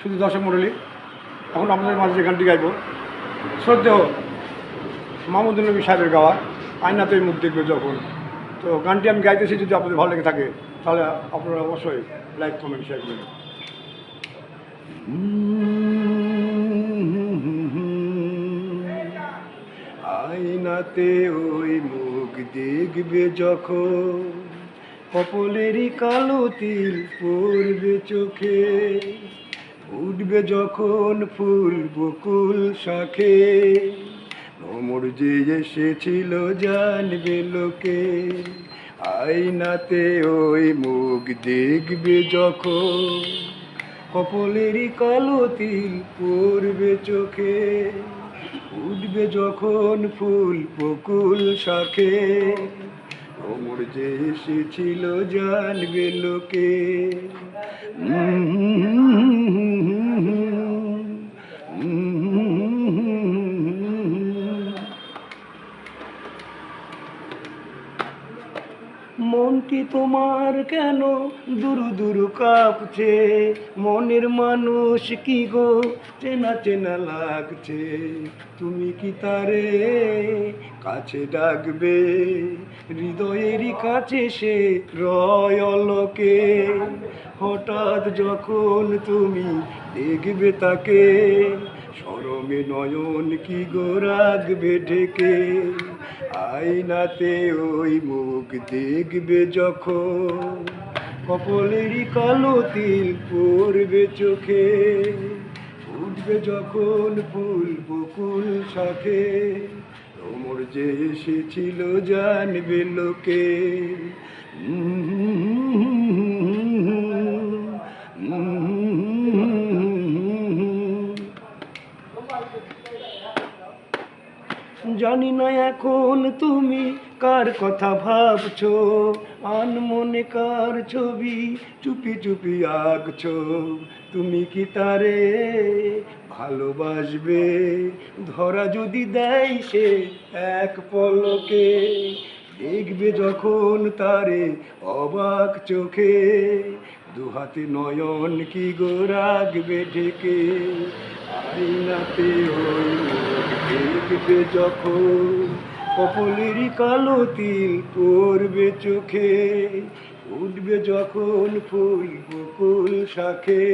শুধু দর্শক মণ্ডলী, এখন আপনাদের মাঝে যে গানটি গাইব শ্রদ্ধেয় মাহমুদুল নবী সাহেবের গাওয়া আয়নাতেই মুখ দেখবে যখন। তো গানটি আমি গাইতেছি, যদি আপনাদের ভালো লেগে থাকে তাহলে আপনারা অবশ্যই লাইক কমেন্ট শেয়ার করবেন। আয়নাতে ওই মুখ দেখবে যখন, কপলেরই কালো তিল পড়বে চোখে, উঠবে যখন ফুল বকুল শাখে, ভ্রমর যে এসেছিল জানবে লোকে। আয়নাতে ওই মুখ দেখবে যখন, কপলেরই কালো তিল পড়বে চোখে, উঠবে যখন ফুল বকুল শাখে, ভ্রমর যে এসেছিল জানবে লোকে। মনটি তোমার কেন দুরু দুরু কাঁপছে, মনের মানুষ কি গো চেনা চেনা লাগছে, তুমি কি তারে কাছে ডাকবে, হৃদয়েরই কাছে সে রয় অলোকে। হঠাৎ যখন তুমি দেখবে তাকে, শরমে নয়ন কি গো রাখবে ঢেকে। আয়নাতে ওই মুখ দেখবে যখন, কপলেরই কালো তিল পড়বে চোখে, উঠবে যখন ফুল বকুল শাখে, ভ্রমর যে এসেছিল জানবে লোকে। জানি না এখন তুমি কার কথা ভাবছো, আনমনে কার ছবি চুপি চুপি আঁকছো, তুমি কি তারে ভালোবাসবে, ধরা যদি দেয় সে এক পলকে, দেখবে যখন তারে অবাক চোখে, দুহাতে নয়ন কি গো রাখবে ঢেকে। আয়নাতে ওই মুখ দেখবে যখন, কপলেরই কালো তিল পড়বে চোখে, উঠবে যখন ফুল বকুল শাখে,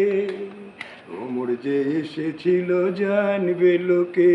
ভ্রমর যে এসেছিল জানবে লোকে।